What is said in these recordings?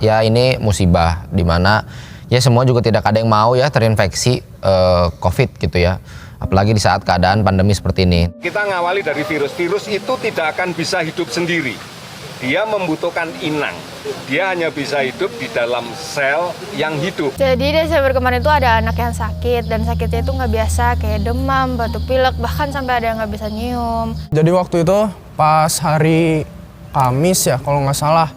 ya ini musibah dimana ya semua juga tidak ada yang mau ya terinfeksi COVID gitu ya. Apalagi di saat keadaan pandemi seperti ini. Kita ngawali dari virus. Virus itu tidak akan bisa hidup sendiri. Dia membutuhkan inang. Dia hanya bisa hidup di dalam sel yang hidup. Jadi Desember kemarin itu ada anak yang sakit dan sakitnya itu nggak biasa, kayak demam, batuk pilek, bahkan sampai ada yang nggak bisa nyium. Jadi waktu itu pas hari Kamis ya kalau nggak salah,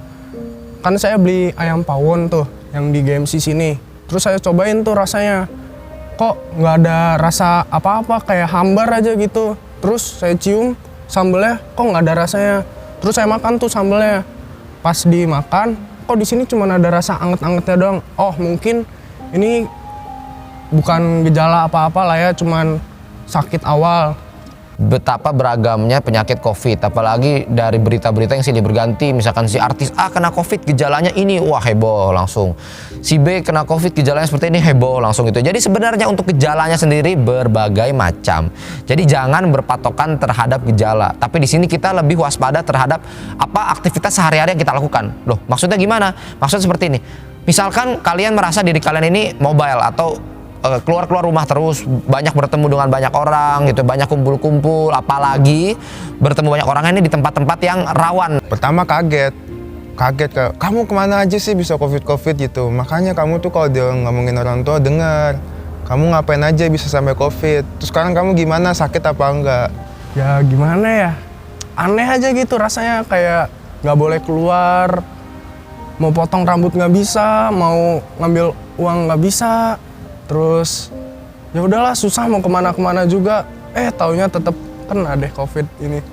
kan saya beli ayam pawon tuh yang di GMC sini. Terus saya cobain tuh rasanya, kok nggak ada rasa apa-apa, kayak hambar aja gitu. Terus saya cium sambelnya, kok nggak ada rasanya. Terus saya makan tuh sambelnya. Pas dimakan, kok di sini cuma ada rasa anget-angetnya doang. Oh mungkin ini bukan gejala apa-apa lah ya, cuman sakit awal. Betapa beragamnya penyakit COVID, apalagi dari berita-berita yang silih berganti. Misalkan si artis A kena COVID, gejalanya ini, wah heboh langsung. Si B kena COVID, gejalanya seperti ini, heboh langsung gitu. Jadi sebenarnya untuk gejalanya sendiri berbagai macam. Jadi jangan berpatokan terhadap gejala. Tapi di sini kita lebih waspada terhadap apa aktivitas sehari-hari yang kita lakukan. Loh, maksudnya gimana? Maksudnya seperti ini. Misalkan kalian merasa diri kalian ini mobile atau keluar rumah terus, banyak bertemu dengan banyak orang gitu, banyak kumpul-kumpul, apalagi bertemu banyak orang ini di tempat-tempat yang rawan. Pertama kaget kamu kemana aja sih bisa covid gitu. Makanya kamu tuh kalau dia ngomongin orang tua dengar, kamu ngapain aja bisa sampai covid. Terus sekarang kamu gimana, sakit apa enggak? Ya gimana ya, aneh aja gitu rasanya, kayak nggak boleh keluar, mau potong rambut nggak bisa, mau ngambil uang nggak bisa. Terus ya udahlah, susah mau kemana-kemana juga. Taunya tetap kena deh COVID ini.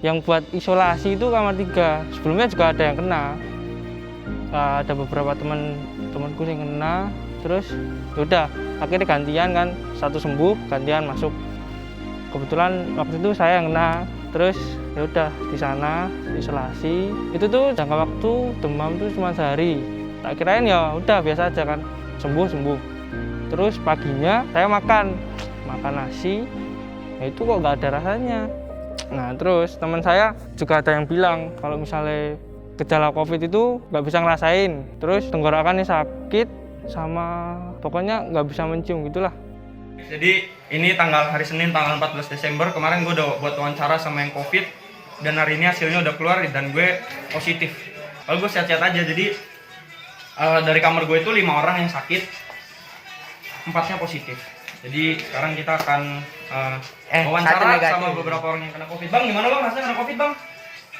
Yang buat isolasi itu kamar 3. Sebelumnya juga ada yang kena. Ada beberapa temanku yang kena. Terus yaudah akhirnya gantian kan, satu sembuh gantian masuk. Kebetulan waktu itu saya yang kena. Terus yaudah di sana isolasi. Itu tuh jangka waktu demam tuh cuma sehari. Tak kirain ya udah biasa aja kan, sembuh. Terus paginya saya makan nasi, nah itu kok nggak ada rasanya. Nah terus teman saya juga ada yang bilang kalau misalnya gejala COVID itu nggak bisa ngerasain, terus tenggorokannya sakit sama pokoknya nggak bisa mencium gitulah. Jadi ini hari Senin tanggal 14 Desember, kemarin gue udah buat wawancara sama yang COVID dan hari ini hasilnya udah keluar dan gue positif. Kalau gue sehat-sehat aja, jadi dari kamar gue itu 5 orang yang sakit, 4-nya positif. Jadi sekarang kita akan wawancara sama beberapa orang yang kena COVID. Bang, gimana bang rasanya kena COVID bang?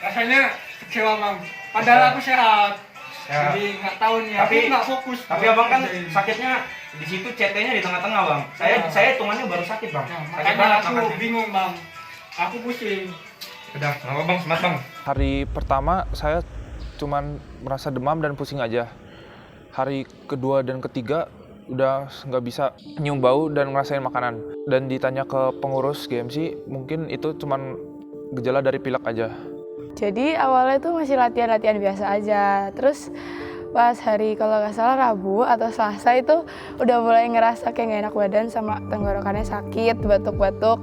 Rasanya kecewa bang. Padahal aku sehat. Jadi nggak tahu nih. Tapi nggak fokus. Tapi abang kan sakitnya di situ, CT-nya di tengah-tengah bang. Saya hitungannya baru sakit bang. Makanya aku bingung bang. Aku pusing. Udah, nggak apa bang, semangat bang. Hari pertama saya cuman merasa demam dan pusing aja. Hari kedua dan ketiga udah nggak bisa nyium bau dan ngerasain makanan. Dan ditanya ke pengurus GMC, mungkin itu cuman gejala dari pilek aja. Jadi awalnya tuh masih latihan biasa aja. Terus pas hari kalau nggak salah Rabu atau Selasa itu udah mulai ngerasa kayak nggak enak badan sama tenggorokannya sakit, batuk-batuk.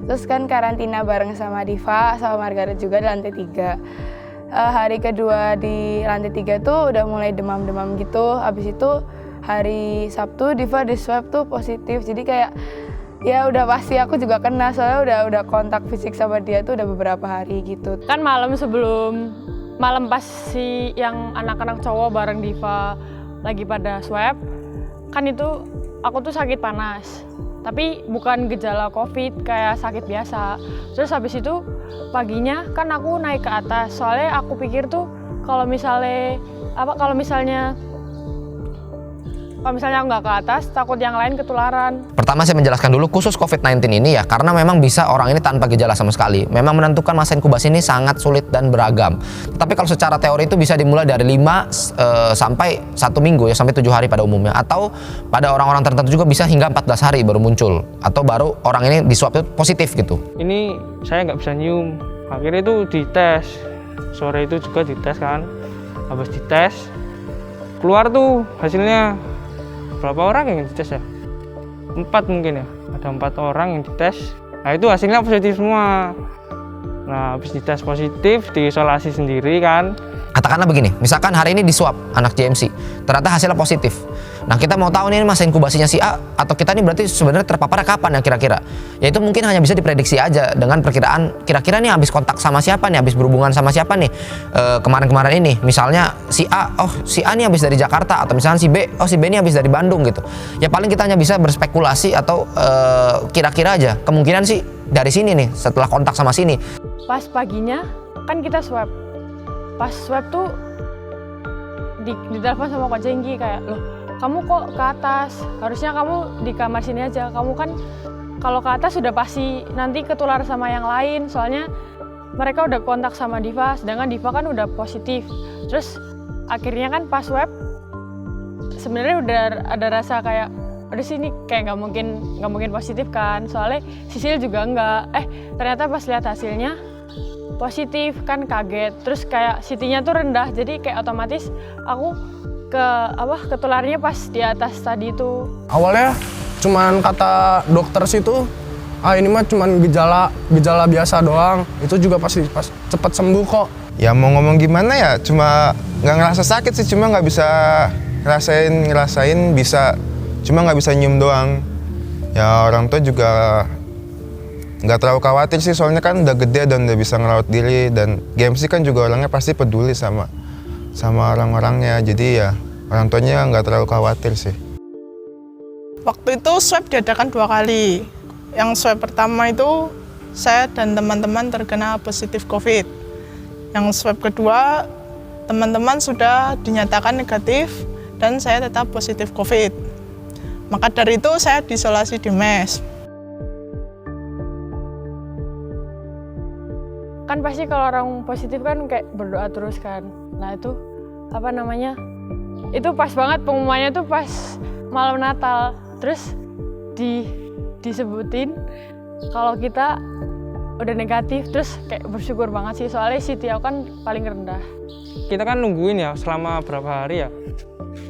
Terus kan karantina bareng sama Diva, sama Margaret juga di lantai 3. Hari kedua di lantai 3 tuh udah mulai demam-demam gitu. Habis itu hari Sabtu Diva di swab tuh positif, jadi kayak ya udah pasti aku juga kena, soalnya udah kontak fisik sama dia tuh udah beberapa hari gitu. Kan malam pas si yang anak-anak cowok bareng Diva lagi pada swab, kan itu aku tuh sakit panas, tapi bukan gejala COVID, kayak sakit biasa. Terus habis itu paginya kan aku naik ke atas, soalnya aku pikir tuh kalau misalnya aku nggak ke atas, takut yang lain ketularan. Pertama saya menjelaskan dulu khusus COVID-19 ini ya, karena memang bisa orang ini tanpa gejala sama sekali. Memang menentukan masa inkubasi ini sangat sulit dan beragam. Tetapi kalau secara teori itu bisa dimulai dari 5 sampai 1 minggu ya, sampai 7 hari pada umumnya. Atau pada orang-orang tertentu juga bisa hingga 14 hari baru muncul. Atau baru orang ini di swab itu positif gitu. Ini saya nggak bisa nyium. Akhirnya itu dites. Sore itu juga dites kan. Habis dites, keluar tuh hasilnya. Berapa orang yang dites ya? 4 mungkin ya. Ada 4 orang yang dites. Nah itu hasilnya positif semua. Nah habis dites positif, diisolasi sendiri kan. Katakanlah begini, misalkan hari ini di swab anak JMC, ternyata hasilnya positif. Nah kita mau tahu nih masa inkubasinya si A atau kita ini berarti sebenarnya terpapar kapan ya kira-kira? Ya itu mungkin hanya bisa diprediksi aja dengan perkiraan kira-kira nih habis kontak sama siapa nih, habis berhubungan sama siapa nih kemarin-kemarin ini. Misalnya si A, oh si A nih habis dari Jakarta, atau misalnya si B, oh si B ini habis dari Bandung gitu. Ya paling kita hanya bisa berspekulasi atau kira-kira aja. Kemungkinan sih dari sini nih setelah kontak sama sini. Pas paginya kan kita swab. Pas swab tuh ditelepon sama Kak Jenggi kayak, loh kamu kok ke atas, harusnya kamu di kamar sini aja, kamu kan kalau ke atas sudah pasti nanti ketular sama yang lain, soalnya mereka udah kontak sama Diva, sedangkan Diva kan udah positif. Terus akhirnya kan pas swab sebenarnya udah ada rasa kayak, aduh sini kayak nggak mungkin positif kan, soalnya Sisil juga enggak. Ternyata pas lihat hasilnya positif kan, kaget. Terus kayak CT-nya tuh rendah, jadi kayak otomatis aku ketularnya pas di atas tadi itu. Awalnya cuman kata dokter situ, ini mah cuman gejala biasa doang. Itu juga pasti cepet sembuh kok. Ya mau ngomong gimana ya, cuma nggak ngerasa sakit sih, cuma nggak bisa ngerasain bisa, cuma nggak bisa nyium doang. Ya orang tua juga nggak terlalu khawatir sih, soalnya kan udah gede dan udah bisa ngerawat diri, dan GMC kan juga orangnya pasti peduli sama orang-orangnya, jadi ya orang tuanya nggak terlalu khawatir sih. Waktu itu swab diadakan 2 kali. Yang swab pertama itu saya dan teman-teman terkena positif COVID. Yang swab kedua teman-teman sudah dinyatakan negatif dan saya tetap positif COVID. Maka dari itu saya diisolasi di mes. Kan pasti kalau orang positif kan kayak berdoa terus kan. Nah itu itu pas banget pengumumannya tuh pas malam Natal. Terus disebutin kalau kita udah negatif, terus kayak bersyukur banget sih, soalnya CT aku kan paling rendah. Kita kan nungguin ya selama berapa hari ya.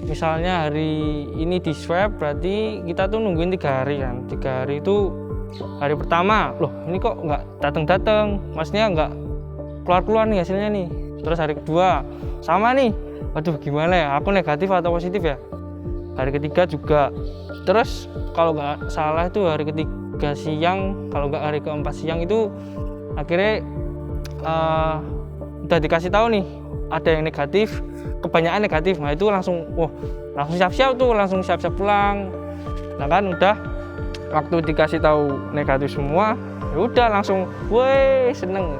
Misalnya hari ini di swab, berarti kita tuh nungguin 3 hari kan. 3 hari itu hari pertama, loh ini kok nggak datang, maksudnya nggak keluar nih hasilnya nih. Terus hari kedua sama nih, waduh gimana ya, aku negatif atau positif ya. Hari ketiga juga. Terus kalau nggak salah itu hari ketiga siang, kalau nggak hari keempat siang itu akhirnya udah dikasih tahu nih ada yang negatif, kebanyakan negatif. Nah itu langsung siap-siap pulang. Nah kan udah waktu dikasih tahu negatif semua, ya udah langsung, woi seneng.